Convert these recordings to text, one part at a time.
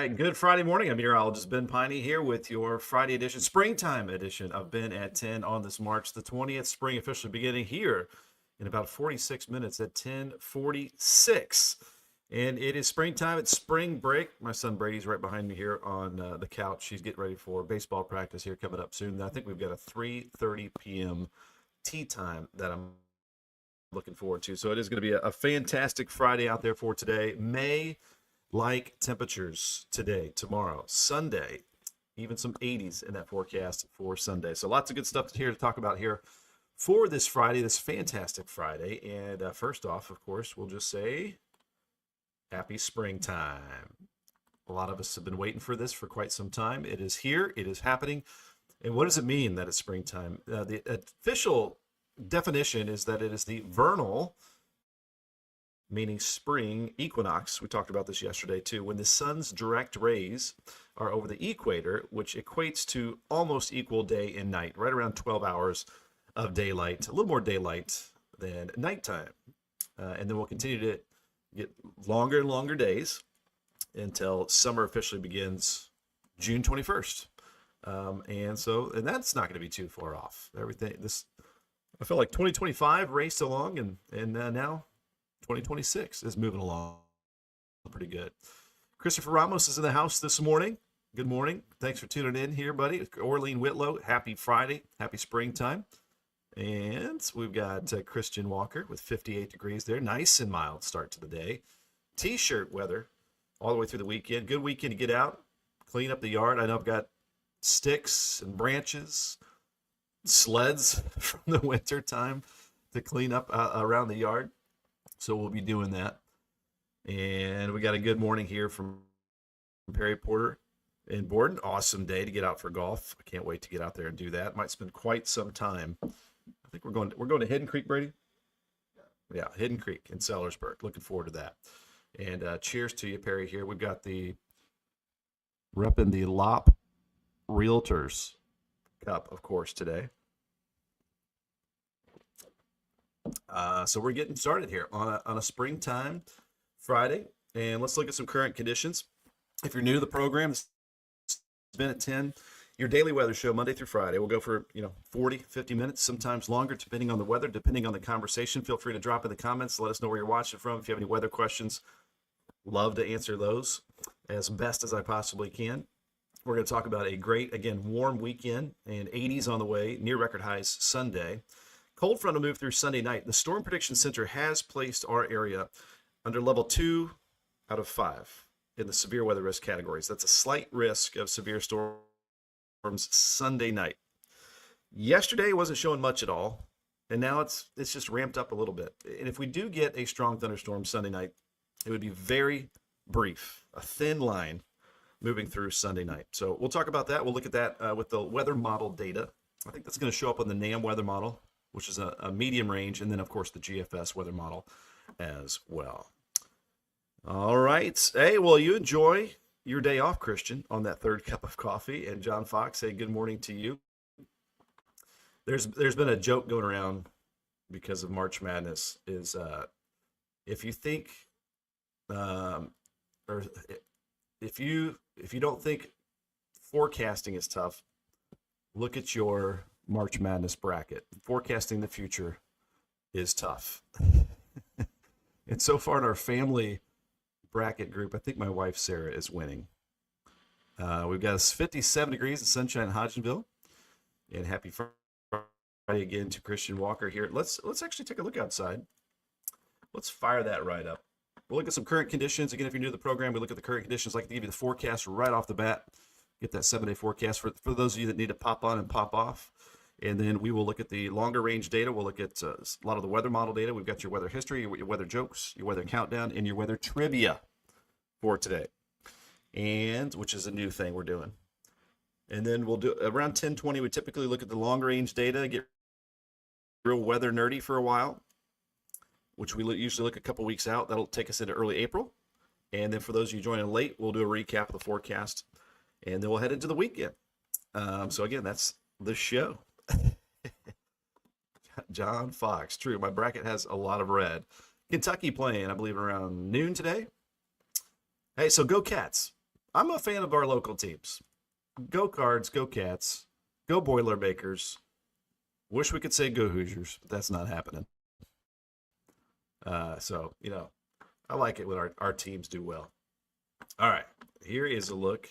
right, good Friday morning. I'm meteorologist Ben Peine here with your Friday edition, springtime edition of Ben at 10 on this March the 20th. Spring officially beginning here in about 46 minutes at 10:46. And it is springtime. It's spring break. My son Brady's right behind me here on the couch. He's getting ready for baseball practice here coming up soon. I think we've got a 3:30 p.m. tea time that I'm looking forward to. So it is going to be a fantastic Friday out there for today. Like temperatures today, tomorrow, Sunday, even some 80s in that forecast for Sunday. So lots of good stuff here to talk about here for this Friday, this fantastic Friday. And first off, of course, we'll just say happy springtime. A lot of us have been waiting for this for quite some time. It is here. It is happening. And what does it mean that it's springtime? The official definition is that it is the vernal, meaning spring equinox. We talked about this yesterday too, when the sun's direct rays are over the equator, which equates to almost equal day and night, right around 12 hours of daylight, a little more daylight than nighttime. And then we'll continue to get longer and longer days until summer officially begins June 21st. And that's not going to be too far off. I feel like 2025 raced along and now 2026 is moving along pretty good. Christopher Ramos is in the house this morning. Good morning. Thanks for tuning in here, buddy. Orlean Whitlow, happy Friday. Happy springtime. And we've got Christian Walker with 58 degrees there. Nice and mild start to the day. T-shirt weather all the way through the weekend. Good weekend to get out, clean up the yard. I know I've got sticks and branches, sleds from the winter time to clean up around the yard. So we'll be doing that. And we got a good morning here from Perry Porter in Borden. Awesome day to get out for golf. I can't wait to get out there and do that. Might spend quite some time. I think we're going to Hidden Creek, Brady? Yeah, Hidden Creek in Sellersburg. Looking forward to that. And cheers to you, Perry, here. We've got the repping the Lop Realtors Cup, of course, today. So we're getting started here on a springtime Friday, and let's look at some current conditions. If you're new to the program, it's been at 10. Your daily weather show Monday through Friday. We'll go for 40, 50 minutes, sometimes longer, depending on the weather, depending on the conversation. Feel free to drop in the comments. Let us know where you're watching from. If you have any weather questions, love to answer those as best as I possibly can. We're going to talk about a great, again, warm weekend and 80s on the way, near record highs Sunday. Cold front will move through Sunday night. The Storm Prediction Center has placed our area under level 2 out of 5 in the severe weather risk categories. That's a slight risk of severe storms Sunday night. Yesterday wasn't showing much at all, and now it's just ramped up a little bit. And if we do get a strong thunderstorm Sunday night, it would be very brief, a thin line moving through Sunday night. So we'll talk about that. We'll look at that with the weather model data. I think that's going to show up on the NAM weather model, which is a medium range, and then, of course, the GFS weather model as well. All right. Hey, well, you enjoy your day off, Christian, on that third cup of coffee. And John Fox, hey, good morning to you. There's been a joke going around because of March Madness is if you think or if you don't think forecasting is tough, look at your March Madness bracket. Forecasting the future is tough. And so far in our family bracket group, I think my wife Sarah is winning. We've got 57 degrees in sunshine in Hodgenville. And happy Friday again to Christian Walker here. Let's actually take a look outside. Let's fire that right up. We'll look at some current conditions. Again, if you're new to the program, we look at the current conditions. I like to give you the forecast right off the bat. Get that 7-day forecast for those of you that need to pop on and pop off. And then we will look at the longer range data. We'll look at a lot of the weather model data. We've got your weather history, your weather jokes, your weather countdown, and your weather trivia for today. And which is a new thing we're doing. And then we'll do around 10:20. We typically look at the long range data, get real weather nerdy for a while, which we usually look a couple weeks out. That'll take us into early April. And then for those of you joining late, we'll do a recap of the forecast. And then we'll head into the weekend. So again, that's the show. John Fox. True, my bracket has a lot of red. Kentucky playing, I believe, around noon today. Hey, so go Cats. I'm a fan of our local teams. Go Cards, go Cats, go Boilermakers. Wish we could say go Hoosiers, but that's not happening. So, I like it when our teams do well. All right, here is a look.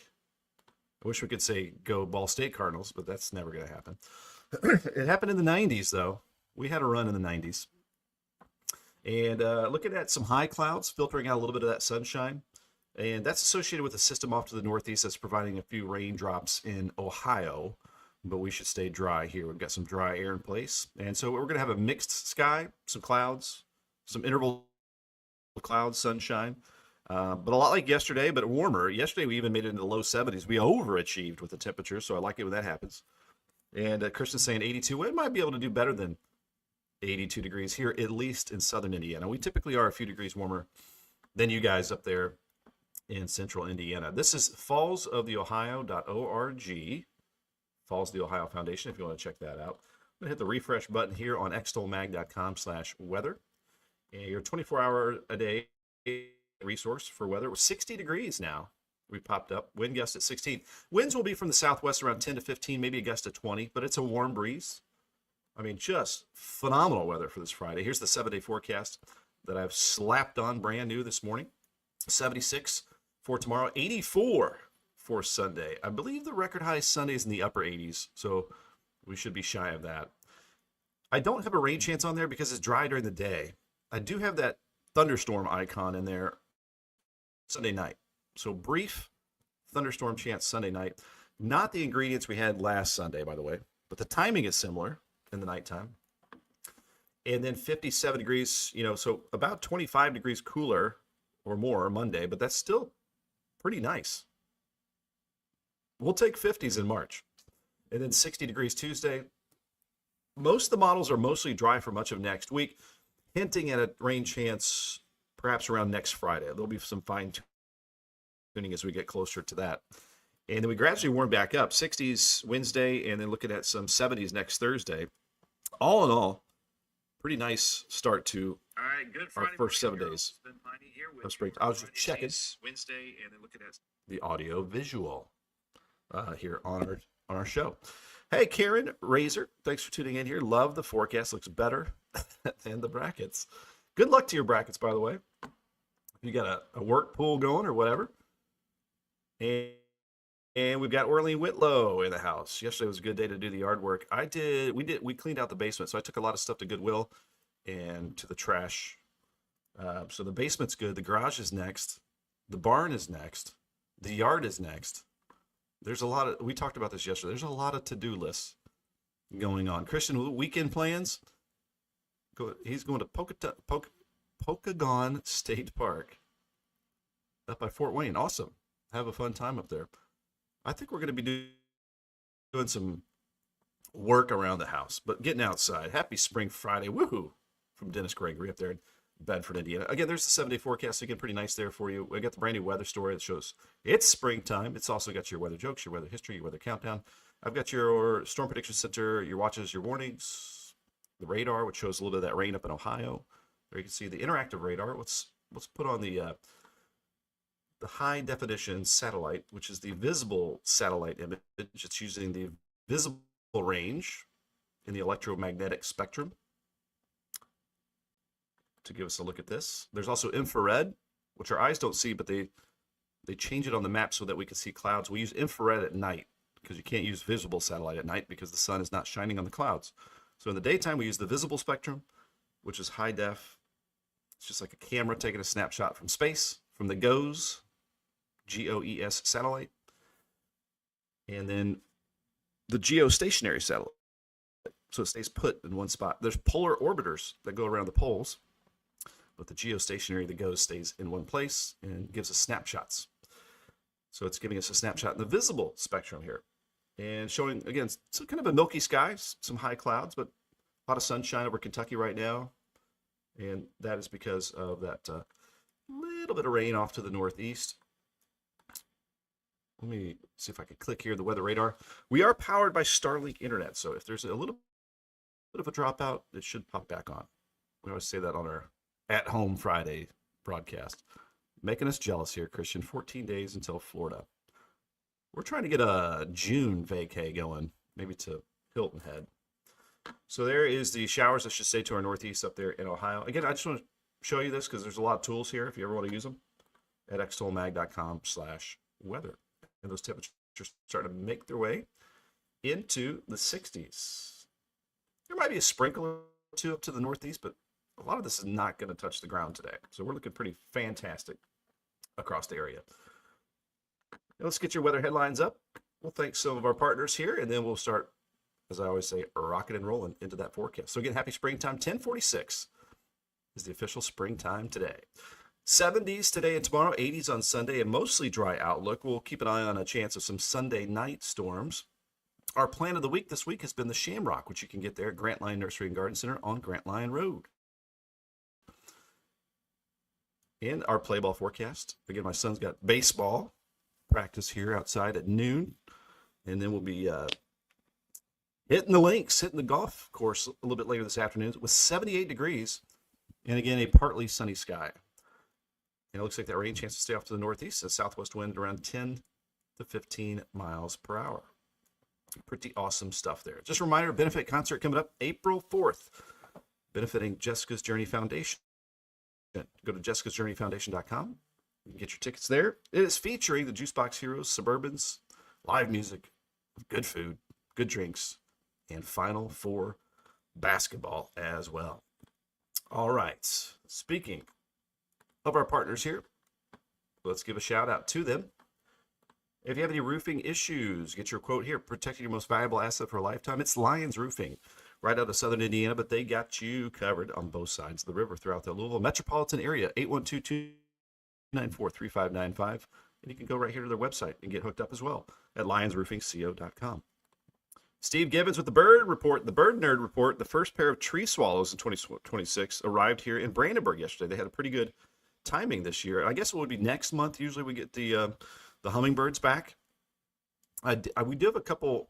I wish we could say go Ball State Cardinals, but that's never going to happen. It happened in the 90s, though. We had a run in the 90s. And looking at some high clouds, filtering out a little bit of that sunshine. And that's associated with a system off to the northeast that's providing a few raindrops in Ohio. But we should stay dry here. We've got some dry air in place. And so we're going to have a mixed sky, some clouds, some interval clouds, sunshine. But a lot like yesterday, but warmer. Yesterday, we even made it into the low 70s. We overachieved with the temperature, so I like it when that happens. And Christian's saying 82. We might be able to do better than 82 degrees here, at least in southern Indiana. We typically are a few degrees warmer than you guys up there in central Indiana. This is fallsoftheohio.org, Falls of the Ohio Foundation, if you want to check that out. I'm going to hit the refresh button here on extolmag.com/weather. And your 24-hour-a-day resource for weather. We're 60 degrees now. We popped up. Wind gust at 16. Winds will be from the southwest around 10 to 15, maybe a gust of 20, but it's a warm breeze. I mean, just phenomenal weather for this Friday. Here's the 7-day forecast that I've slapped on brand new this morning. 76 for tomorrow, 84 for Sunday. I believe the record high Sunday is in the upper 80s, so we should be shy of that. I don't have a rain chance on there because it's dry during the day. I do have that thunderstorm icon in there Sunday night. So brief thunderstorm chance Sunday night. Not the ingredients we had last Sunday, by the way, but the timing is similar in the nighttime. And then 57 degrees, so about 25 degrees cooler or more Monday, but that's still pretty nice. We'll take 50s in March. And then 60 degrees Tuesday. Most of the models are mostly dry for much of next week, hinting at a rain chance perhaps around next Friday. There'll be some fine tuning as we get closer to that. And then we gradually warm back up, 60s Wednesday, and then looking at some 70s next Thursday. All in all, pretty nice start to our first 7 days of spring. I was just checking Wednesday, and then looking at the audio visual here on our show. Hey, Karen Razor, thanks for tuning in here. Love the forecast. Looks better than the brackets. Good luck to your brackets, by the way. If you got a work pool going or whatever. And we've got Orly Whitlow in the house. Yesterday was a good day to do the yard work. We cleaned out the basement, so I took a lot of stuff to Goodwill and to the trash. So the basement's good. The garage is next. The barn is next. The yard is next. There's a lot of, we talked about this yesterday. There's a lot of to-do lists going on. Christian, weekend plans? He's going to Pokagon State Park up by Fort Wayne. Awesome. Have a fun time up there. I think we're going to be doing some work around the house, but getting outside. Happy Spring Friday. Woohoo! From Dennis Gregory up there in Bedford, Indiana. Again, there's the 7-day forecast. Again, pretty nice there for you. We got the brand new weather story that shows it's springtime. It's also got your weather jokes, your weather history, your weather countdown. I've got your Storm Prediction Center, your watches, your warnings, the radar, which shows a little bit of that rain up in Ohio. There you can see the interactive radar. Let's put on the high definition satellite, which is the visible satellite image. It's using the visible range in the electromagnetic spectrum to give us a look at this. There's also infrared, which our eyes don't see, but they change it on the map so that we can see clouds. We use infrared at night because you can't use visible satellite at night because the sun is not shining on the clouds. So in the daytime, we use the visible spectrum, which is high def. It's just like a camera taking a snapshot from space, from the GOES, GOES satellite. And then the geostationary satellite. So it stays put in one spot. There's polar orbiters that go around the poles, but the geostationary, the GOES, stays in one place and gives us snapshots. So it's giving us a snapshot in the visible spectrum here. And showing, again, some kind of a milky sky, some high clouds, but a lot of sunshine over Kentucky right now. And that is because of that little bit of rain off to the northeast. Let me see if I can click here, the weather radar. We are powered by Starlink Internet, so if there's a little bit of a dropout, it should pop back on. We always say that on our at-home Friday broadcast. Making us jealous here, Christian. 14 days until Florida. We're trying to get a June vacay going, maybe to Hilton Head. So there is the showers, I should say, to our northeast up there in Ohio. Again, I just want to show you this because there's a lot of tools here if you ever want to use them at extolmag.com/weather. And those temperatures starting to make their way into the 60s. There might be a sprinkle or two up to the northeast, but a lot of this is not going to touch the ground today. So we're looking pretty fantastic across the area. Now let's get your weather headlines up. We'll thank some of our partners here, and then we'll start, as I always say, rocking and rolling into that forecast. So again, happy springtime. 1046 is the official springtime today. 70s today and tomorrow, 80s on Sunday, and mostly dry outlook. We'll keep an eye on a chance of some Sunday night storms. Our plan of the week this week has been the Shamrock, which you can get there at Grantline Nursery and Garden Center on Grantline Road. And our play ball forecast. Again, my son's got baseball practice here outside at noon. And then we'll be hitting the links, hitting the golf course a little bit later this afternoon with 78 degrees. And again, a partly sunny sky. And it looks like that rain chance to stay off to the northeast. A southwest wind around 10 to 15 miles per hour. Pretty awesome stuff there. Just a reminder, benefit concert coming up April 4th, benefiting Jessica's Journey Foundation. Go to jessicasjourneyfoundation.com. You can get your tickets there. It is featuring the Juicebox Heroes, Suburbans, live music, good food, good drinks, and Final Four basketball as well. All right. Speaking of our partners here, let's give a shout out to them. If you have any roofing issues, get your quote here. Protecting your most valuable asset for a lifetime. It's Lions Roofing, right out of southern Indiana, but they got you covered on both sides of the river throughout the Louisville metropolitan area. 812-294-3595. And you can go right here to their website and get hooked up as well at lionsroofingco.com. Steve Gibbons with the Bird Report, the Bird Nerd Report. The first pair of tree swallows in 2026 arrived here in Brandenburg yesterday. They had a pretty good timing this year. I guess it would be next month. Usually we get the hummingbirds back. We do have a couple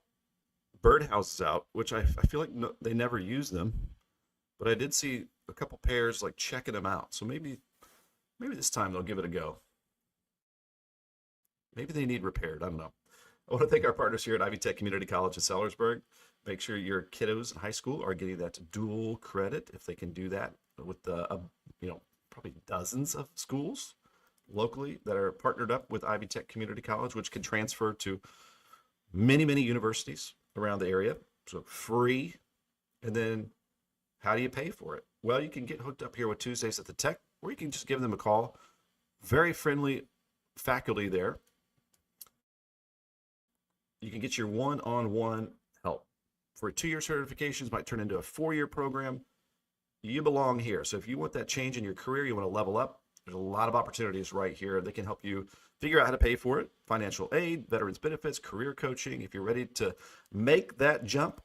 birdhouses out, which I feel like they never use them, but I did see a couple pairs like checking them out. So maybe this time they'll give it a go. Maybe they need repaired. I don't know. I want to thank our partners here at Ivy Tech Community College in Sellersburg. Make sure your kiddos in high school are getting that dual credit if they can do that with probably dozens of schools locally that are partnered up with Ivy Tech Community College, which can transfer to many, many universities around the area. So free. And then how do you pay for it? Well, you can get hooked up here with Tuesdays at the Tech, or you can just give them a call. Very friendly faculty there. You can get your one-on-one help. For 2-year certifications, might turn into a 4-year program. You belong here. So if you want that change in your career, you want to level up, there's a lot of opportunities right here. They can help you figure out how to pay for it. Financial aid, veterans benefits, career coaching. If you're ready to make that jump,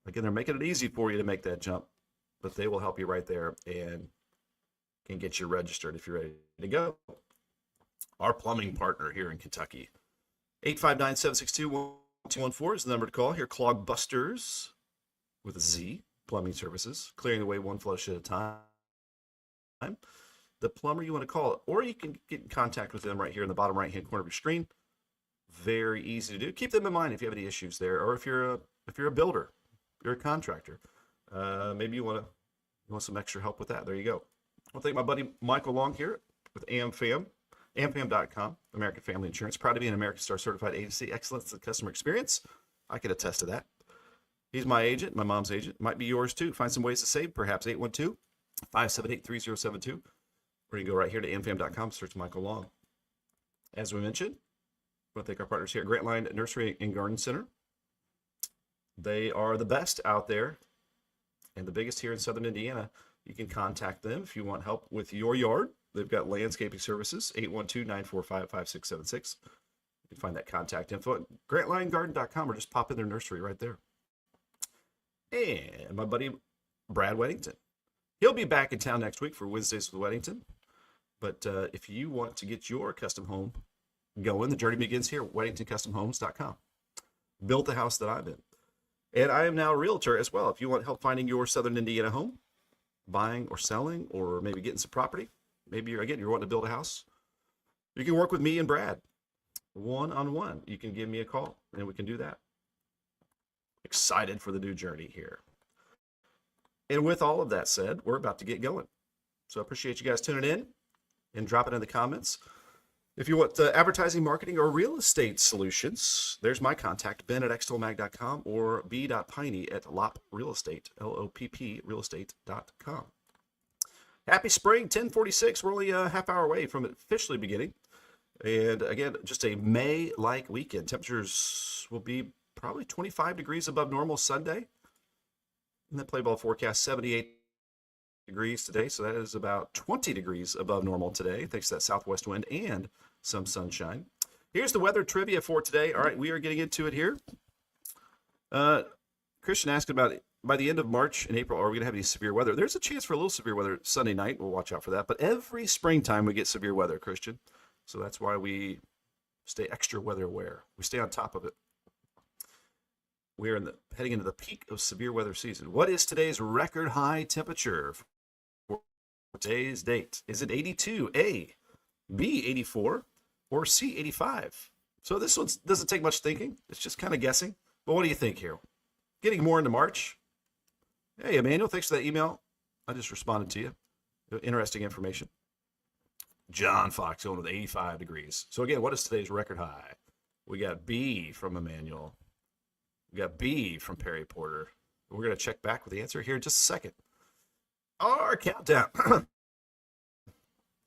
again, they're making it easy for you to make that jump, but they will help you right there and can get you registered if you're ready to go. Our plumbing partner here in Kentucky, 859-762-1214 is the number to call. Here, Clogbusters with a Z, plumbing services, clearing away one flush at a time. The plumber you want to call it, or you can get in contact with them right here in the bottom right-hand corner of your screen. Very easy to do. Keep them in mind if you have any issues there, or if you're a builder, you're a contractor. Maybe you want some extra help with that. There you go. I'll thank my buddy Michael Long here with AmFam, amfam.com, American Family Insurance. Proud to be an American Star certified agency. Excellence in customer experience. I can attest to that. He's my agent, my mom's agent. Might be yours too. Find some ways to save, perhaps 812-578-3072. Or you can go right here to amfam.com, search Michael Long. As we mentioned, I want to thank our partners here at Grantline Nursery and Garden Center. They are the best out there and the biggest here in southern Indiana. You can contact them if you want help with your yard. They've got landscaping services, 812-945-5676. You can find that contact info at grantlinegarden.com or just pop in their nursery right there. And my buddy Brad Weddington. He'll be back in town next week for Wednesdays with Weddington. But if you want to get your custom home going, the journey begins here at WeddingtonCustomHomes.com. Built the house that I'm in. And I am now a realtor as well. If you want help finding your southern Indiana home, buying or selling, or maybe getting some property, maybe you're wanting to build a house, You can work with me and Brad one-on-one. You can give me a call, and we can do that. Excited for the new journey here. And with all of that said, we're about to get going. So I appreciate you guys tuning in and dropping in the comments. If you want advertising, marketing, or real estate solutions, there's my contact, ben@extolmag.com or b.peine@lopprealestate, L-O-P-P, realestate.com. Happy spring, 1046. We're only a half hour away from it officially beginning. And again, just a May-like weekend. Temperatures will be probably 25 degrees above normal Sunday. And the play ball forecast, 78 degrees today. So that is about 20 degrees above normal today, thanks to that southwest wind and some sunshine. Here's the weather trivia for today. All right, we are getting into it here. Christian asked about it. By the end of March and April, are we going to have any severe weather? There's a chance for a little severe weather Sunday night. We'll watch out for that. But every springtime we get severe weather, Christian. So that's why we stay extra weather aware. We stay on top of it. We're heading into the peak of severe weather season. What is today's record high temperature for today's date? Is it 82, A, B, 84, or C, 85? So this one doesn't take much thinking. It's just kind of guessing. But what do you think here? Getting more into March. Hey, Emmanuel, thanks for that email. I just responded to you. Interesting information. John Fox going with 85 degrees. So again, what is today's record high? We got B from Emmanuel. We got B from Perry Porter. We're going to check back with the answer here in just a second. Our countdown.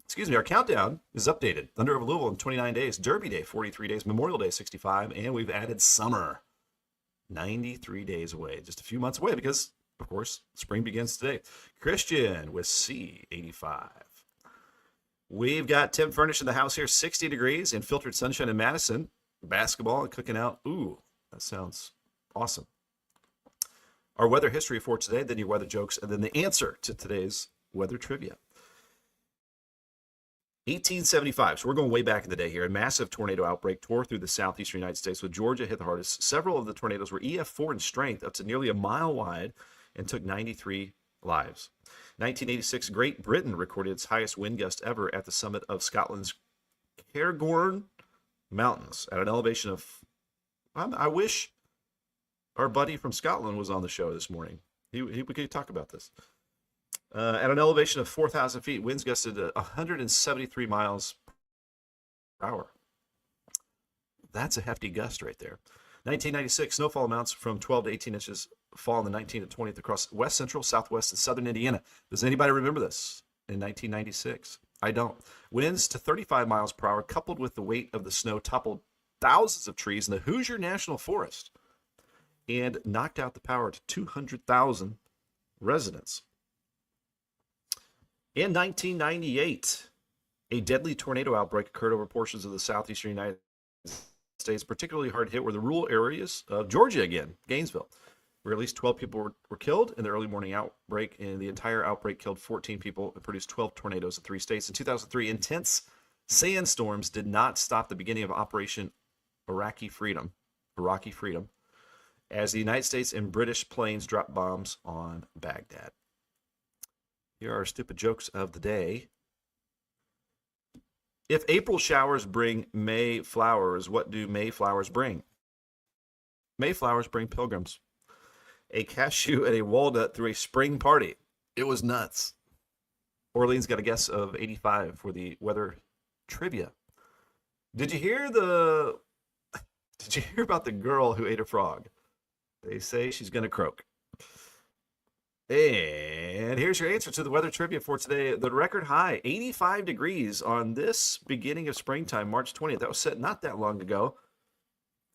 Excuse me, our countdown is updated. Thunder over Louisville in 29 days. Derby Day, 43 days. Memorial Day, 65. And we've added summer, 93 days away. Just a few months away because, of course, spring begins today. Christian with C, 85. We've got Tim Furnish in the house here, 60 degrees and filtered sunshine in Madison. Basketball and cooking out. Ooh, that sounds awesome. Our weather history for today, then your weather jokes, and then the answer to today's weather trivia. 1875, so we're going way back in the day here. A massive tornado outbreak tore through the southeastern United States, with Georgia hit the hardest. Several of the tornadoes were EF4 in strength, up to nearly a mile wide, and took 93 lives. 1986, Great Britain recorded its highest wind gust ever at the summit of Scotland's Cairngorm Mountains at an elevation of, I wish our buddy from Scotland was on the show this morning. We could talk about this. At an elevation of 4,000 feet, winds gusted 173 miles per hour. That's a hefty gust right there. 1996, snowfall amounts from 12 to 18 inches fall on the 19th and 20th across west central, southwest, and southern Indiana. Does anybody remember this in 1996? I don't. Winds to 35 miles per hour, coupled with the weight of the snow, toppled thousands of trees in the Hoosier National Forest and knocked out the power to 200,000 residents. In 1998, a deadly tornado outbreak occurred over portions of the southeastern United States. Particularly hard hit were the rural areas of Georgia again, Gainesville, where at least 12 people were killed in the early morning outbreak, and the entire outbreak killed 14 people and produced 12 tornadoes in 3 states. In 2003, intense sandstorms did not stop the beginning of Operation Iraqi Freedom, as the United States and British planes dropped bombs on Baghdad. Here are our stupid jokes of the day. If April showers bring May flowers, what do May flowers bring? May flowers bring pilgrims. A cashew and a walnut through a spring party. It was nuts. Orleans got a guess of 85 for the weather trivia. Did you hear about the girl who ate a frog? They say she's going to croak. And here's your answer to the weather trivia for today. The record high, 85 degrees on this beginning of springtime, March 20th. That was set not that long ago,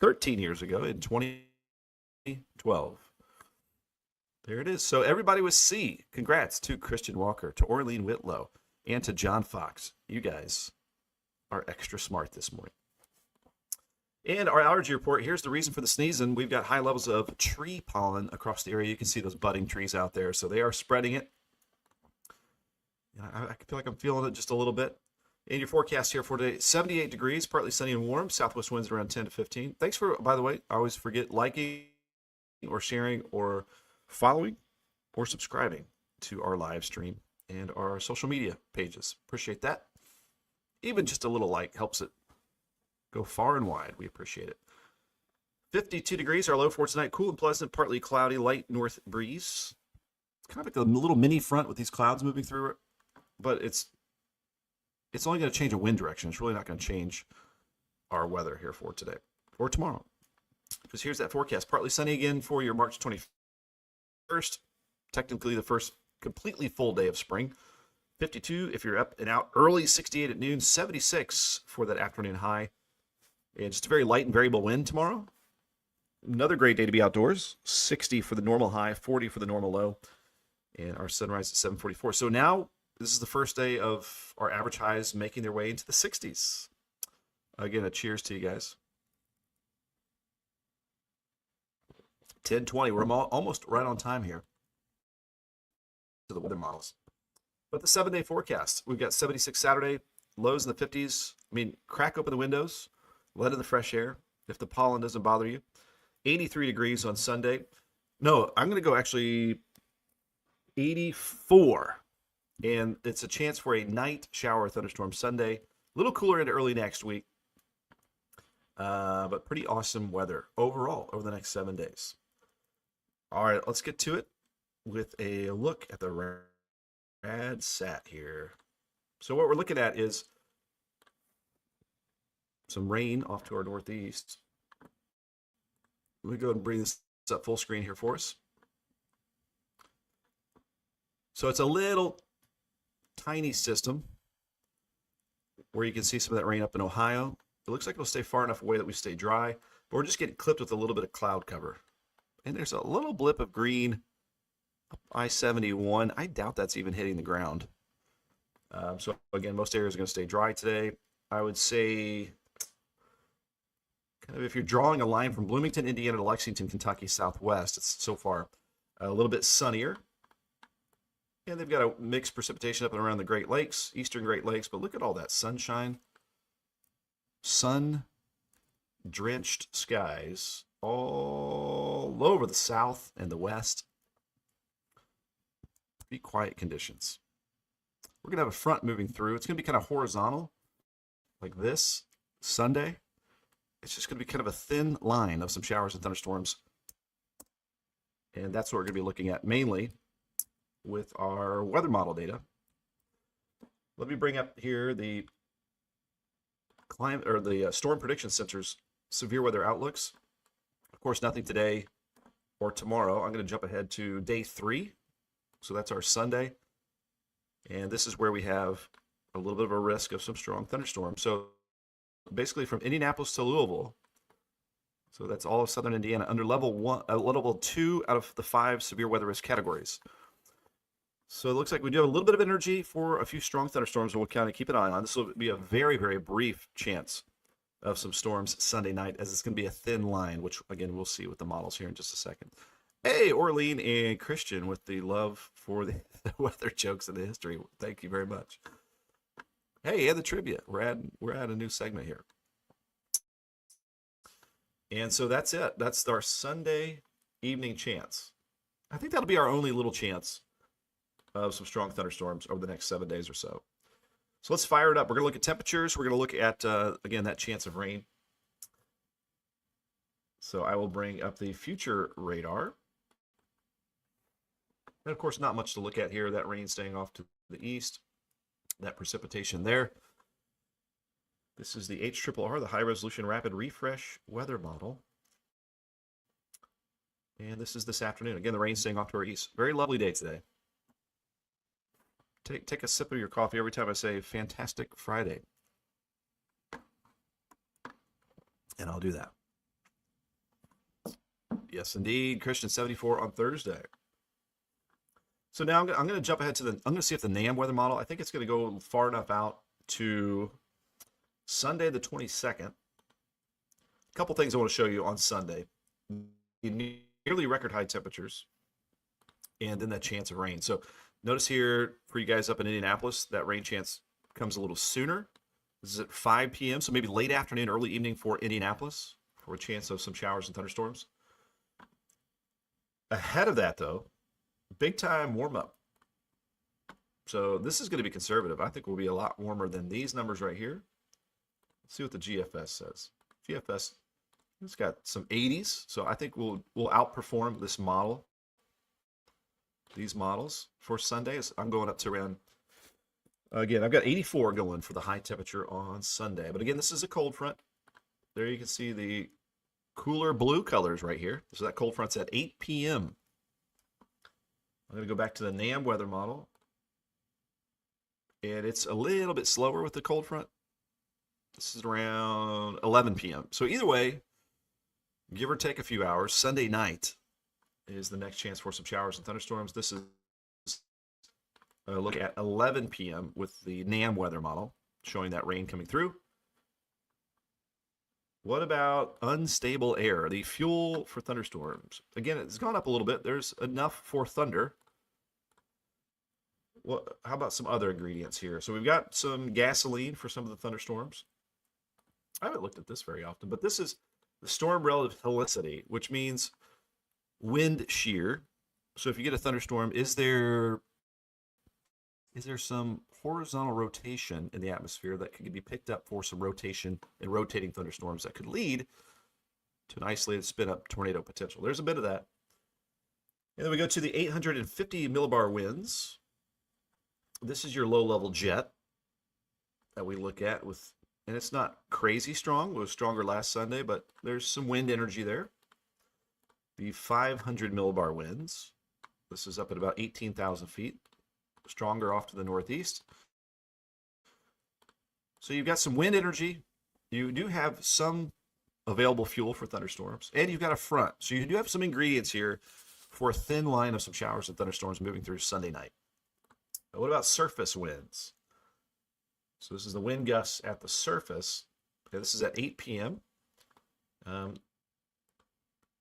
13 years ago in 2012. There it is. So everybody was C. Congrats to Christian Walker, to Orlean Whitlow, and to John Fox. You guys are extra smart this morning. And our allergy report, here's the reason for the sneezing. We've got high levels of tree pollen across the area. You can see those budding trees out there. So they are spreading it. I feel like I'm feeling it just a little bit. And your forecast here for today, 78 degrees, partly sunny and warm. Southwest winds around 10 to 15. Thanks for, by the way, I always forget liking or sharing or following or subscribing to our live stream and our social media pages. Appreciate that. Even just a little light helps it go far and wide. We appreciate it. 52 degrees, our low for tonight. Cool and pleasant, partly cloudy, light north breeze. It's kind of like a little mini front with these clouds moving through it, but it's only going to change a wind direction. It's really not going to change our weather here for today or tomorrow. Because here's that forecast. Partly sunny again for your March 21st. Technically the first completely full day of spring. 52 if you're up and out early, 68 at noon, 76 for that afternoon high. And just a very light and variable wind tomorrow. Another great day to be outdoors. 60 for the normal high, 40 for the normal low. And our sunrise at 7:44. So now this is the first day of our average highs making their way into the 60s. Again, a cheers to you guys. 10:20. We're almost right on time here to the weather models. But the 7-day forecast, we've got 76 Saturday, lows in the 50s. I mean, crack open the windows, let in the fresh air if the pollen doesn't bother you. 83 degrees on Sunday. No, I'm going to go actually 84. And it's a chance for a night shower thunderstorm Sunday. A little cooler into early next week. But pretty awesome weather overall over the next 7 days. All right, let's get to it with a look at the rad sat here. So what we're looking at is some rain off to our northeast. Let me go ahead and bring this up full screen here for us. So it's a little tiny system where you can see some of that rain up in Ohio. It looks like it'll stay far enough away that we stay dry, but we're just getting clipped with a little bit of cloud cover. And there's a little blip of green up I-71. I doubt that's even hitting the ground. So again, most areas are going to stay dry today. I would say kind of if you're drawing a line from Bloomington, Indiana to Lexington, Kentucky, southwest, it's so far a little bit sunnier. And they've got a mixed precipitation up and around the Great Lakes, eastern Great Lakes, but look at all that sunshine. Sun-drenched skies all over the south and the west. Pretty quiet conditions. We're going to have a front moving through. It's going to be kind of horizontal, like this, Sunday. It's just going to be kind of a thin line of some showers and thunderstorms. And that's what we're going to be looking at mainly with our weather model data. Let me bring up here the climate or the Storm Prediction Center's severe weather outlooks. Of course, nothing today or tomorrow. I'm going to jump ahead to day 3. So that's our Sunday. And this is where we have a little bit of a risk of some strong thunderstorms. So basically from Indianapolis to Louisville. So that's all of southern Indiana under level 2 out of the 5 severe weather risk categories. So it looks like we do have a little bit of energy for a few strong thunderstorms, and we'll kind of keep an eye on. This will be a very, very brief chance of some storms Sunday night, as it's going to be a thin line, which, again, we'll see with the models here in just a second. Hey, Orlean and Christian with the love for the weather jokes and the history. Thank you very much. Hey, and the trivia. We're at a new segment here. And so that's it. That's our Sunday evening chance. I think that'll be our only little chance of some strong thunderstorms over the next 7 days or so. So let's fire it up. We're going to look at temperatures. We're going to look at, again, that chance of rain. So I will bring up the future radar. And, of course, not much to look at here. That rain staying off to the east. That precipitation there. This is the HRRR, the High Resolution Rapid Refresh Weather Model. And this is this afternoon. Again, the rain staying off to our east. Very lovely day today. Take a sip of your coffee every time I say fantastic Friday. And I'll do that. Yes, indeed. Christian 74 on Thursday. So now I'm going to jump ahead to I'm going to see if the NAM weather model, I think it's going to go far enough out to Sunday the 22nd. A couple things I want to show you on Sunday. Nearly record high temperatures and then that chance of rain. So notice here for you guys up in Indianapolis, that rain chance comes a little sooner. This is at 5 p.m., so maybe late afternoon, early evening for Indianapolis for a chance of some showers and thunderstorms. Ahead of that, though, big time warm-up. So this is going to be conservative. I think we'll be a lot warmer than these numbers right here. Let's see what the GFS says. GFS, it's got some 80s, so I think we'll outperform this model. These models for Sundays. I'm going up to around, again, I've got 84 going for the high temperature on Sunday. But again, this is a cold front. There you can see the cooler blue colors right here. So that cold front's at 8 p.m. I'm going to go back to the NAM weather model. And it's a little bit slower with the cold front. This is around 11 p.m. So either way, give or take a few hours, Sunday night is the next chance for some showers and thunderstorms. This is a look at 11 p.m. with the NAM weather model, showing that rain coming through. What about unstable air, the fuel for thunderstorms? Again, it's gone up a little bit. There's enough for thunder. Well, how about some other ingredients here? So we've got some gasoline for some of the thunderstorms. I haven't looked at this very often, but this is the storm relative helicity, which means wind shear. So if you get a thunderstorm, is there some horizontal rotation in the atmosphere that could be picked up for some rotation and rotating thunderstorms that could lead to an isolated spin-up tornado potential? There's a bit of that. And then we go to the 850 millibar winds. This is your low-level jet that we look at with, and it's not crazy strong. It was stronger last Sunday, but there's some wind energy there. The 500 millibar winds. This is up at about 18,000 feet. Stronger off to the northeast. So you've got some wind energy. You do have some available fuel for thunderstorms, and you've got a front. So you do have some ingredients here for a thin line of some showers and thunderstorms moving through Sunday night. Now, what about surface winds? So this is the wind gusts at the surface. Okay, this is at 8 p.m.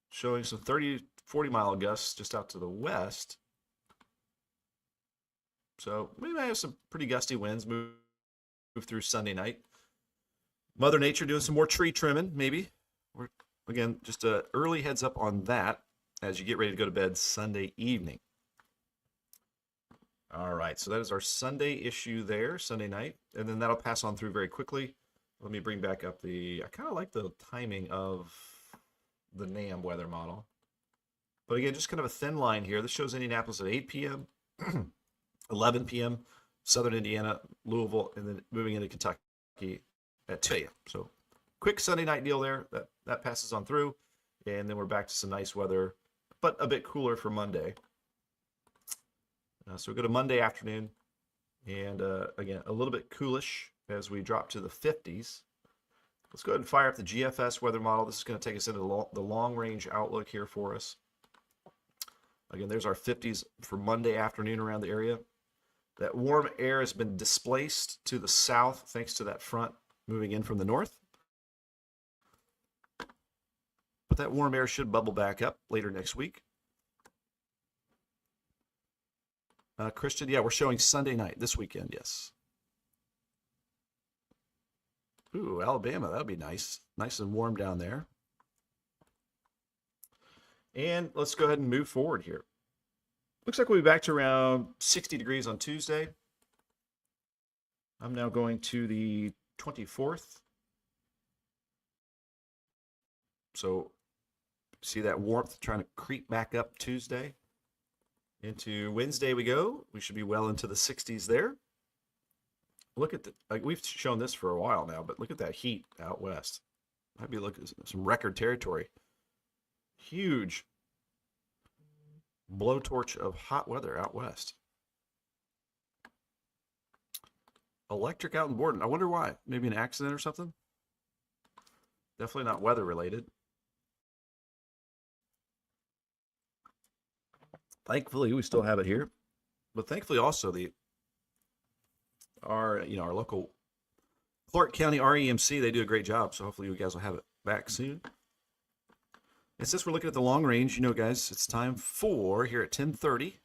Showing some 30, 40 mile gusts just out to the west. So we may have some pretty gusty winds move through Sunday night. Mother Nature doing some more tree trimming, maybe. Again, just an early heads up on that as you get ready to go to bed Sunday evening. All right, so that is our Sunday issue there, Sunday night. And then that'll pass on through very quickly. Let me bring back up I kind of like the timing of the NAM weather model. But again, just kind of a thin line here. This shows Indianapolis at 8 p.m., 11 p.m., Southern Indiana, Louisville, and then moving into Kentucky at 2 a.m. So quick Sunday night deal there. That passes on through. And then we're back to some nice weather, but a bit cooler for Monday. So we go to Monday afternoon, and again, a little bit coolish as we drop to the 50s. Let's go ahead and fire up the GFS weather model. This is going to take us into the long-range outlook here for us. Again, there's our 50s for Monday afternoon around the area. That warm air has been displaced to the south thanks to that front moving in from the north. But that warm air should bubble back up later next week. Christian, yeah, we're showing Sunday night this weekend, yes. Ooh, Alabama, that'll be nice. Nice and warm down there. And let's go ahead and move forward here. Looks like we'll be back to around 60 degrees on Tuesday. I'm now going to the 24th. So see that warmth trying to creep back up Tuesday. Into Wednesday we go. We should be well into the 60s there. Look at we've shown this for a while now, but look at that heat out west. Might be looking at some record territory. Huge blowtorch of hot weather out west. Electric out in Borden. I wonder why. Maybe an accident or something? Definitely not weather related. Thankfully, we still have it here, but thankfully also our local Clark County REMC, they do a great job. So hopefully you guys will have it back soon. And since we're looking at the long range, guys, it's time for here at 10:30.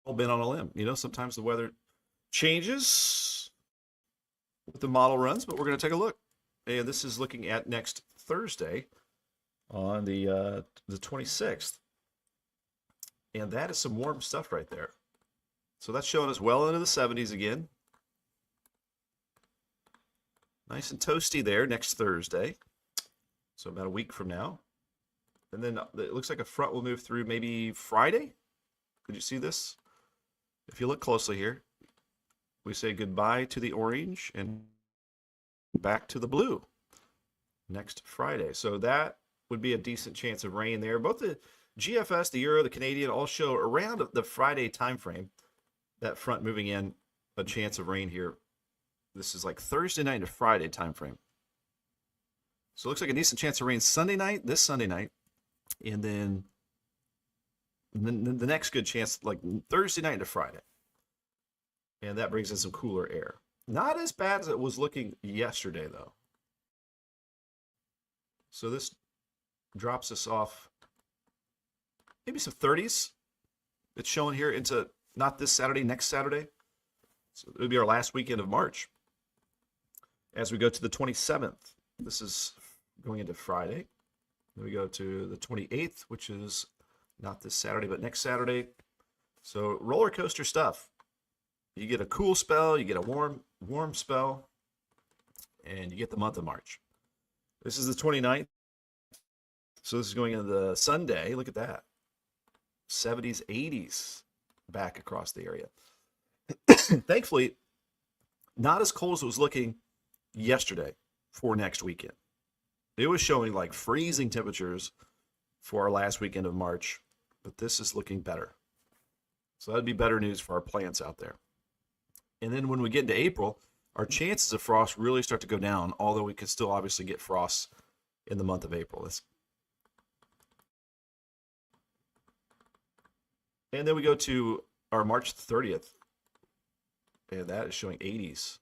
All been on a limb. Sometimes the weather changes with the model runs, but we're going to take a look. And this is looking at next Thursday. on the 26th. And that is some warm stuff right there. So that's showing us well into the 70s again. Nice and toasty there next Thursday. So about a week from now. And then it looks like a front will move through maybe Friday. Did you see this? If you look closely here, we say goodbye to the orange and back to the blue next Friday. So that would be a decent chance of rain there. Both the GFS, the Euro, the Canadian all show around the Friday time frame, that front moving in, a chance of rain here. This is like Thursday night to Friday time frame. So it looks like a decent chance of rain Sunday night, this Sunday night, and then the next good chance like Thursday night to Friday. And that brings in some cooler air. Not as bad as it was looking yesterday, though. So this drops us off maybe some 30s. It's showing here into not this Saturday, next Saturday. So it would be our last weekend of March. As we go to the 27th, this is going into Friday. Then we go to the 28th, which is not this Saturday, but next Saturday. So roller coaster stuff. You get a cool spell, you get a warm spell, and you get the month of March. This is the 29th. So this is going into the Sunday. Look at that. 70s, 80s back across the area. Thankfully, not as cold as it was looking yesterday for next weekend. It was showing like freezing temperatures for our last weekend of March, but this is looking better. So that'd be better news for our plants out there. And then when we get into April, our chances of frost really start to go down, although we could still obviously get frost in the month of April. And then we go to our March 30th, and that is showing 80s.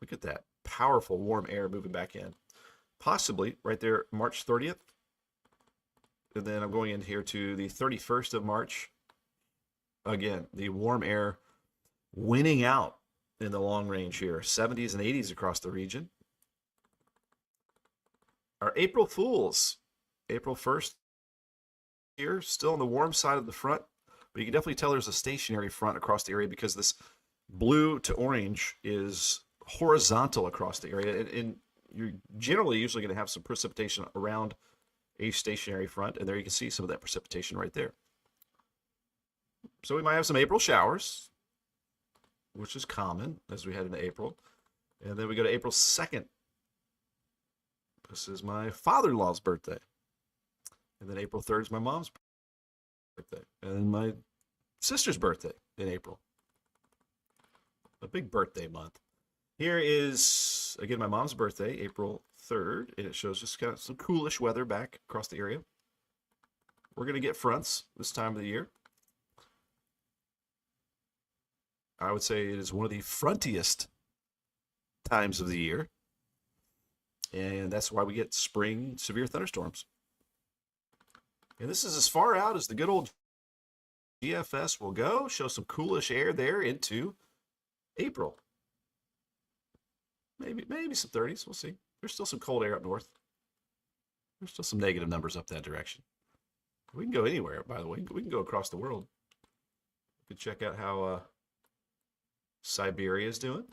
Look at that powerful warm air moving back in. Possibly right there, March 30th. And then I'm going in here to the 31st of March. Again, the warm air winning out in the long range here. 70s and 80s across the region. Our April Fools, April 1st here, still on the warm side of the front. But you can definitely tell there's a stationary front across the area because this blue to orange is horizontal across the area. And you're generally usually going to have some precipitation around a stationary front. And there you can see some of that precipitation right there. So we might have some April showers, which is common as we head into April. And then we go to April 2nd. This is my father-in-law's birthday. And then April 3rd is my mom's birthday. And then my sister's birthday in April. A big birthday month. Here is, again, my mom's birthday, April 3rd. And it shows just kind of some coolish weather back across the area. We're going to get fronts this time of the year. I would say it is one of the frontiest times of the year. And that's why we get spring severe thunderstorms. And this is as far out as the good old GFS will go. Show some coolish air there into April. Maybe some 30s. We'll see. There's still some cold air up north. There's still some negative numbers up that direction. We can go anywhere, by the way. We can go across the world. We can check out how Siberia is doing.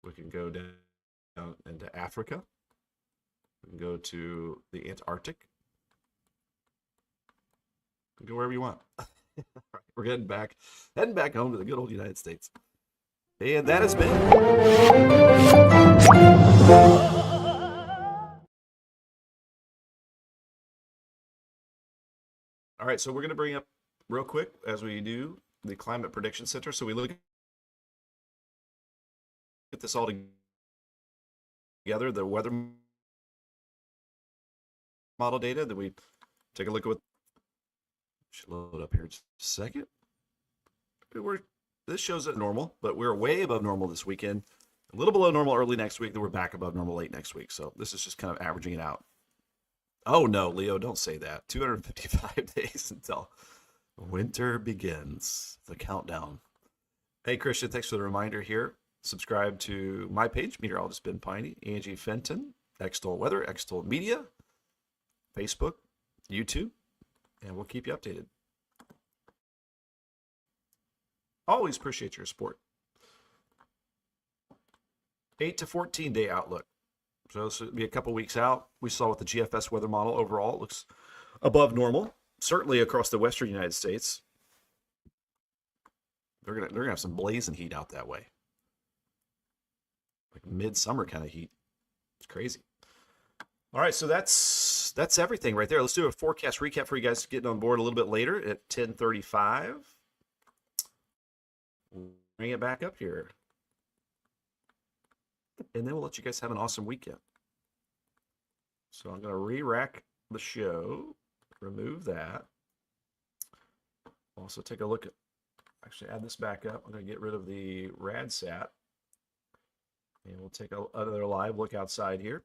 We can go down into Africa. We can go to the Antarctic. We can go wherever you want. We're heading back home to the good old United States. And that has been all right, so we're going to bring up real quick as we do the Climate Prediction Center. So we look at this all together, the weather model data. Then we take a look at what should load up here in just a second. This shows it normal, but we're way above normal this weekend. A little below normal early next week, then we're back above normal late next week. So this is just kind of averaging it out. Oh no, Leo, don't say that. 255 days until winter begins. The countdown. Hey, Christian, thanks for the reminder here. Subscribe to my page, Meteorologist Ben Peine, Angie Fenton, Extol Weather, Extol Media, Facebook, YouTube, and we'll keep you updated. Always appreciate your support. 8 to 14 day outlook. So this will be a couple weeks out. We saw with the GFS weather model overall, it looks above normal, certainly across the western United States. They're gonna have some blazing heat out that way, like midsummer kind of heat. It's crazy. All right, so that's everything right there. Let's do a forecast recap for you guys getting on board a little bit later at 10:35. Bring it back up here, and then we'll let you guys have an awesome weekend. So I'm going to re-rack the show, remove that. Also take a look at, actually add this back up. I'm going to get rid of the RadSat, and we'll take another live look outside here.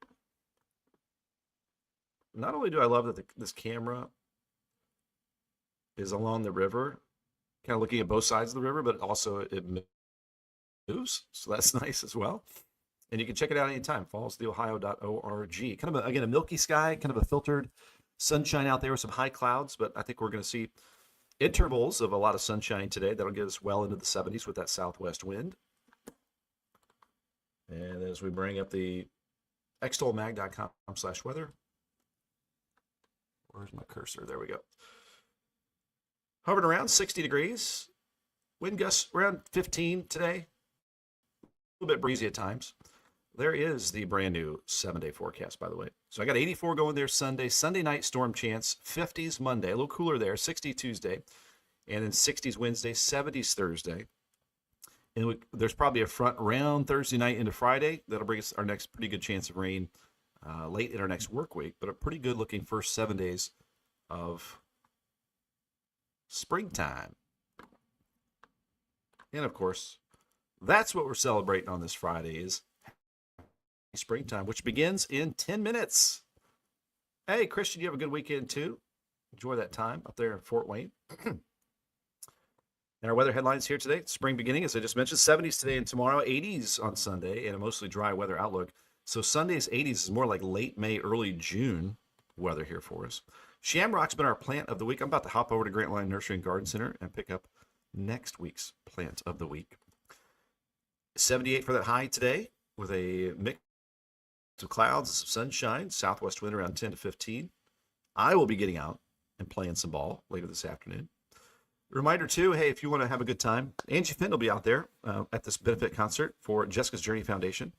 Not only do I love that this camera is along the river, kind of looking at both sides of the river, but also it moves, so that's nice as well. And you can check it out anytime, fallstheohio.org. Kind of, again, a milky sky, kind of a filtered sunshine out there with some high clouds, but I think we're going to see intervals of a lot of sunshine today. That'll get us well into the 70s with that southwest wind. And as we bring up the extolmag.com/weather. Where's my cursor? There we go. Hovering around 60 degrees. Wind gusts around 15 today. A little bit breezy at times. There is the brand new 7-day forecast, by the way. So I got 84 going there Sunday. Sunday night storm chance. 50s Monday. A little cooler there. 60 Tuesday. And then 60s Wednesday. 70s Thursday. And there's probably a front around Thursday night into Friday. That'll bring us our next pretty good chance of rain late in our next work week. But a pretty good looking first 7 days of springtime. And of course, that's what we're celebrating on this Friday is springtime, which begins in 10 minutes. Hey, Christian, you have a good weekend too. Enjoy that time up there in Fort Wayne. And our weather headlines here today. Spring beginning, as I just mentioned, 70s today and tomorrow, 80s on Sunday, and a mostly dry weather outlook. So Sunday's 80s is more like late May, early June weather here for us. Shamrock's been our plant of the week. I'm about to hop over to Grantline Nursery and Garden Center and pick up next week's plant of the week. 78 for that high today with a mix of clouds and some sunshine. Southwest wind around 10 to 15. I will be getting out and playing some ball later this afternoon. Reminder too, hey, if you want to have a good time, Angie Fenton will be out there at this benefit concert for Jessica's Journey Foundation.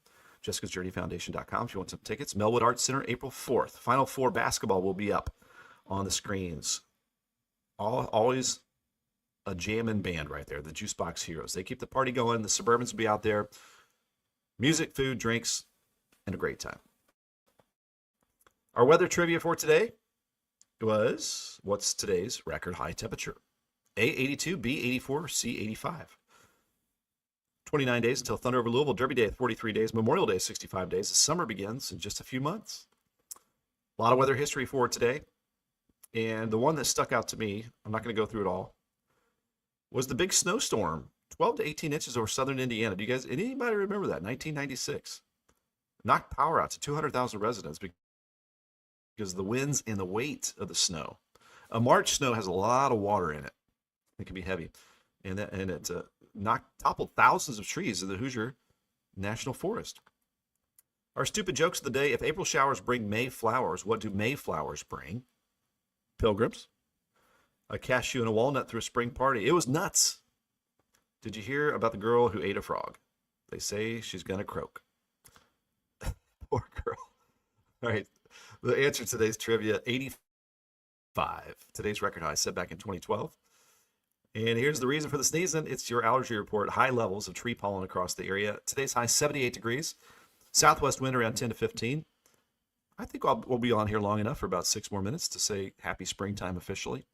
Jessica'sJourneyFoundation.com if you want some tickets. Melwood Arts Center, April 4th. Final Four basketball will be up on the screens. Always a jamming band right there, the Juicebox Heroes. They keep the party going. The Suburbans will be out there. Music, food, drinks, and a great time. Our weather trivia for today was, what's today's record high temperature? A, 82, B, 84, C, 85. 29 days until Thunder over Louisville, Derby Day, 43 days, Memorial Day, 65 days. The summer begins in just a few months. A lot of weather history for today. And the one that stuck out to me, I'm not going to go through it all, was the big snowstorm, 12 to 18 inches over southern Indiana. Do you guys, anybody remember that? 1996. Knocked power out to 200,000 residents because of the winds and the weight of the snow. A March snow has a lot of water in it. It can be heavy. And it toppled thousands of trees in the Hoosier National Forest. Our stupid jokes of the day: if April showers bring May flowers, what do May flowers bring? Pilgrims. A cashew and a walnut through a spring party. It was nuts. Did you hear about the girl who ate a frog? They say she's gonna croak. Poor girl. All right. The answer to today's trivia, 85. Today's record high set back in 2012. And here's the reason for the sneezing. It's your allergy report. High levels of tree pollen across the area. Today's high, 78 degrees. Southwest wind around 10 to 15. I think we'll be on here long enough for about 6 more minutes to say happy springtime officially.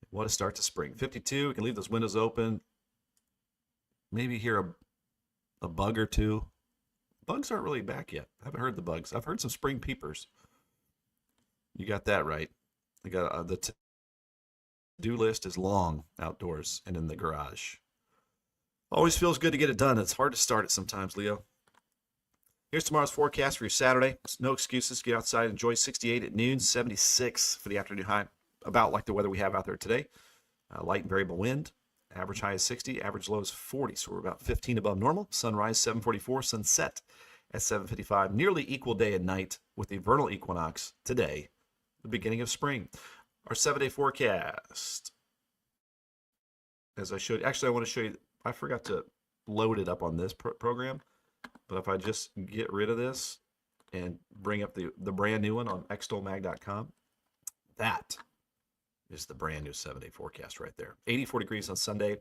What a start to spring. 52. We can leave those windows open. Maybe hear a bug or two. Bugs aren't really back yet. I haven't heard the bugs. I've heard some spring peepers. You got that right. I got the to-do list is long outdoors and in the garage. Always feels good to get it done. It's hard to start it sometimes, Leo. Here's tomorrow's forecast for your Saturday. No excuses. Get outside. Enjoy 68 at noon, 76 for the afternoon high. About like the weather we have out there today. Light and variable wind. Average high is 60. Average low is 40. So we're about 15 above normal. Sunrise 7:44. Sunset at 7:55. Nearly equal day and night with the vernal equinox today, the beginning of spring. Our 7-day forecast. As I showed, actually, I want to show you. I forgot to load it up on this program. But if I just get rid of this and bring up the brand new one on extolmag.com, that is the brand new 7-day forecast right there. 84 degrees on Sunday,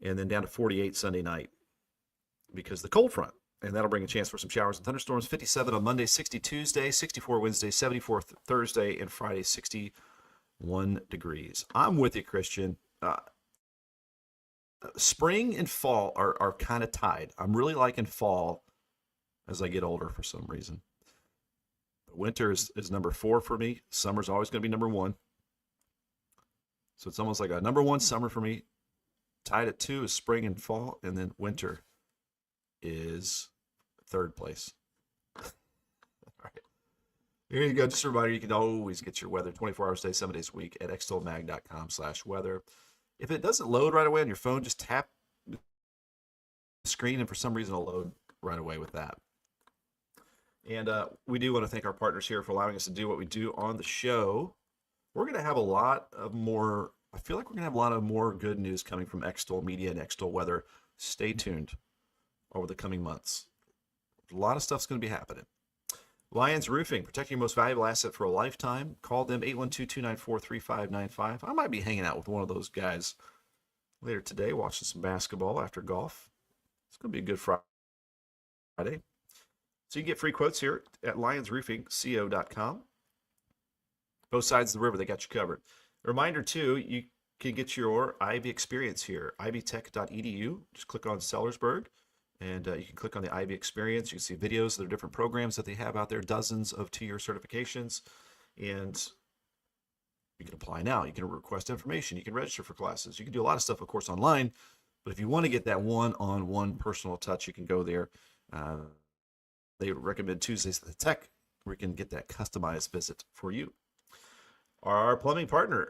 and then down to 48 Sunday night because the cold front, and that'll bring a chance for some showers and thunderstorms. 57 on Monday, 60 Tuesday, 64 Wednesday, 74 Thursday, and Friday, 61 degrees. I'm with you, Christian. Spring and fall are kind of tied. I'm really liking fall as I get older for some reason. Winter is number 4 for me. Summer's always going to be number 1. So it's almost like a number 1 summer for me. Tied at 2 is spring and fall, and then winter is 3rd place. All right. Here you go. Just a reminder, you can always get your weather 24 hours a day, 7 days a week at extolmag.com/weather. If it doesn't load right away on your phone, just tap the screen, and for some reason it'll load right away with that. And we do want to thank our partners here for allowing us to do what we do on the show. We're going to have a lot of more, I feel like we're going to have a lot of more good news coming from Extol Media and Extol Weather. Stay tuned over the coming months. A lot of stuff's going to be happening. Lions Roofing, protecting your most valuable asset for a lifetime. Call them 812-294-3595. I might be hanging out with one of those guys later today, watching some basketball after golf. It's going to be a good Friday. So you can get free quotes here at lionsroofingco.com. Both sides of the river, they got you covered. A reminder, too, you can get your IB experience here, ibtech.edu. Just click on Sellersburg. And you can click on the IB Experience. You can see videos of the different programs that they have out there, dozens of 2-year certifications. And you can apply now. You can request information. You can register for classes. You can do a lot of stuff, of course, online. But if you want to get that one-on-one personal touch, you can go there. They recommend Tuesdays at the Tech, where you can get that customized visit for you. Our plumbing partner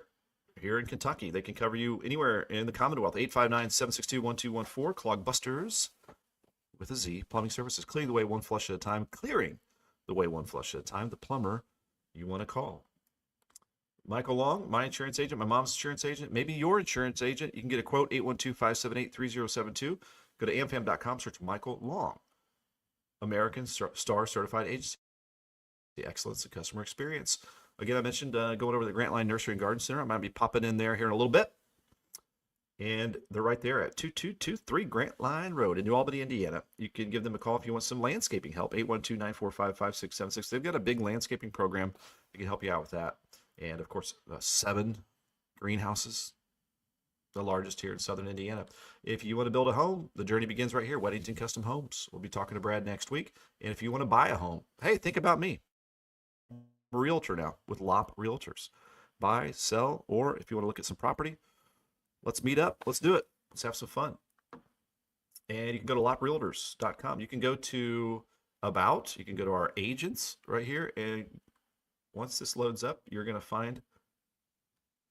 here in Kentucky, they can cover you anywhere in the Commonwealth. 859-762-1214, Clogbusters. With a Z, plumbing services, clearing the way one flush at a time, clearing the way one flush at a time, the plumber you want to call. Michael Long, my insurance agent, my mom's insurance agent, maybe your insurance agent. You can get a quote, 812-578-3072. Go to amfam.com, search Michael Long, American Star Certified Agency. The excellence of customer experience. Again, I mentioned going over to the Grant Line Nursery and Garden Center. I might be popping in there here in a little bit. And they're right there at 2223 Grant Line Road in New Albany, Indiana. You can give them a call if you want some landscaping help, 812-945-5676. They've got a big landscaping program that can help you out with that. And, of course, 7 greenhouses, the largest here in southern Indiana. If you want to build a home, the journey begins right here, Weddington Custom Homes. We'll be talking to Brad next week. And if you want to buy a home, hey, think about me. I'm a realtor now with LOP Realtors. Buy, sell, or if you want to look at some property, let's meet up. Let's do it. Let's have some fun. And you can go to loprealtors.com. You can go to About. You can go to our agents right here. And once this loads up, you're going to find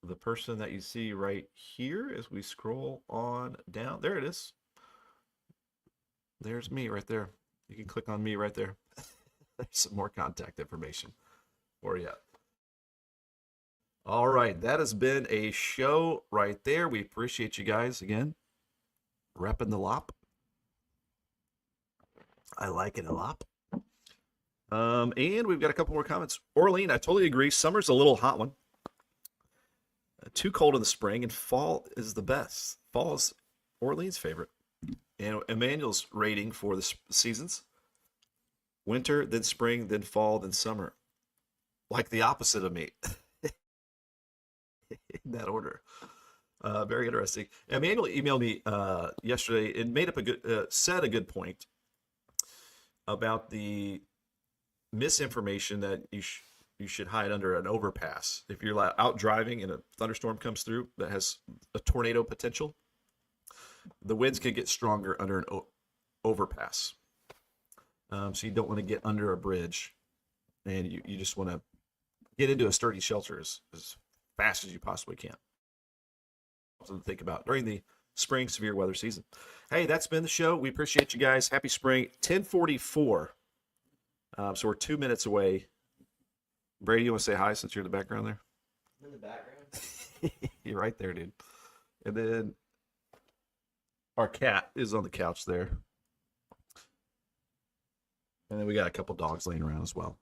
the person that you see right here as we scroll on down. There it is. There's me right there. You can click on me right there. There's some more contact information for you. All right, that has been a show right there. We appreciate you guys again repping the LOP. I like it a lot. And we've got a couple more comments. Orlean, I totally agree. Summer's a little hot one. Too cold in the spring, and fall is the best. Fall is Orlean's favorite. And Emmanuel's rating for the seasons: winter, then spring, then fall, then summer. Like the opposite of me. In that order. Very interesting. Emmanuel emailed me yesterday and made up said a good point about the misinformation that you should hide under an overpass. If you're out driving and a thunderstorm comes through that has a tornado potential, the winds can get stronger under an overpass. So you don't want to get under a bridge, and you just want to get into a sturdy shelter as fast as you possibly can. Something to think about during the spring severe weather season. Hey, that's been the show. We appreciate you guys. Happy spring. 10:44. So we're 2 minutes away. Brady, you want to say hi since you're in the background there? I'm in the background. You're right there, dude. And then our cat is on the couch there. And then we got a couple dogs laying around as well.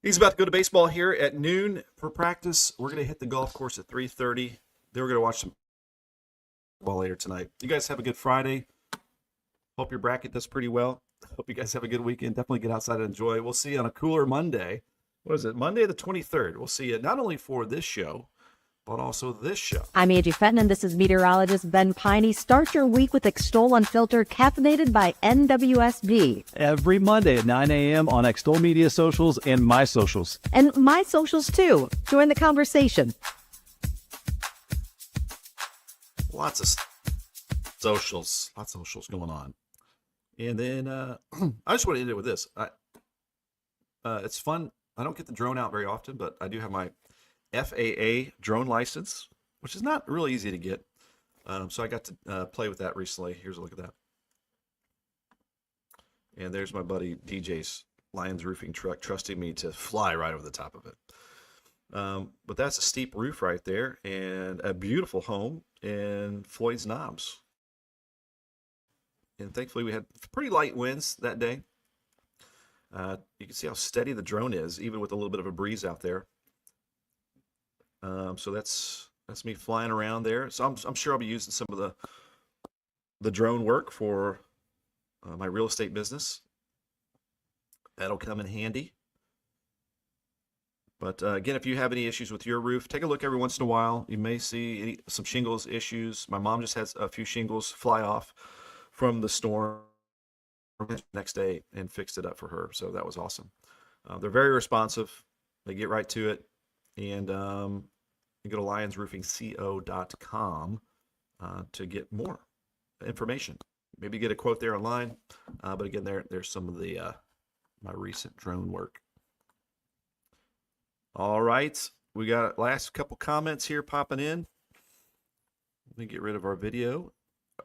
He's about to go to baseball here at noon for practice. We're going to hit the golf course at 3:30. Then we're going to watch some ball later tonight. You guys have a good Friday. Hope your bracket does pretty well. Hope you guys have a good weekend. Definitely get outside and enjoy. We'll see you on a cooler Monday. What is it? Monday the 23rd. We'll see you not only for this show, but also this show. I'm Angie Fenton, and this is meteorologist Ben Peine. Start your week with Extol Unfiltered, caffeinated by NWSB. Every Monday at 9 a.m. on Extol Media Socials and My Socials. And my socials, too. Join the conversation. Lots of socials going on. And then I just want to end it with this. It's fun. I don't get the drone out very often, but I do have my FAA drone license, which is not really easy to get. So I got to play with that recently. Here's a look at that. And there's my buddy DJ's Lions roofing truck trusting me to fly right over the top of it. But that's a steep roof right there and a beautiful home in Floyd's Knobs. And thankfully we had pretty light winds that day. You can see how steady the drone is, even with a little bit of a breeze out there. So that's me flying around there. So I'm sure I'll be using some of the drone work for my real estate business. That'll come in handy. But again, if you have any issues with your roof, take a look every once in a while. You may see some shingles issues. My mom just has a few shingles fly off from the storm next day and fixed it up for her. So that was awesome. They're very responsive. They get right to it. And you go to lionsroofingco.com to get more information. Maybe get a quote there online. But again, there's some of the my recent drone work. All right. We got last couple comments here popping in. Let me get rid of our video.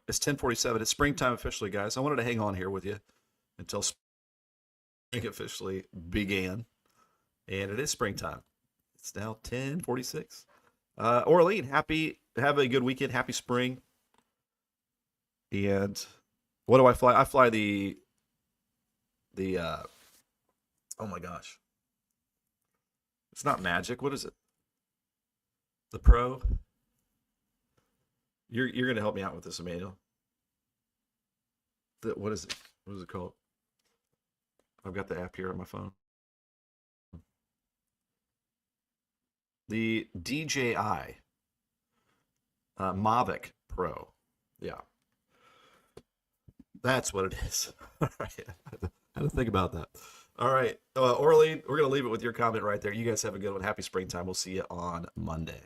It's 10:47. It's springtime officially, guys. I wanted to hang on here with you until spring officially began. And it is springtime. It's now 10:46. Orlean, have a good weekend. Happy spring. And what do I fly? I fly the oh my gosh. It's not Magic. What is it? The Pro. You're going to help me out with this, Emmanuel. What is it? What is it called? I've got the app here on my phone. The DJI Mavic Pro. Yeah. That's what it is. All right. I had to think about that. All right. Orlean, we're going to leave it with your comment right there. You guys have a good one. Happy springtime. We'll see you on Monday.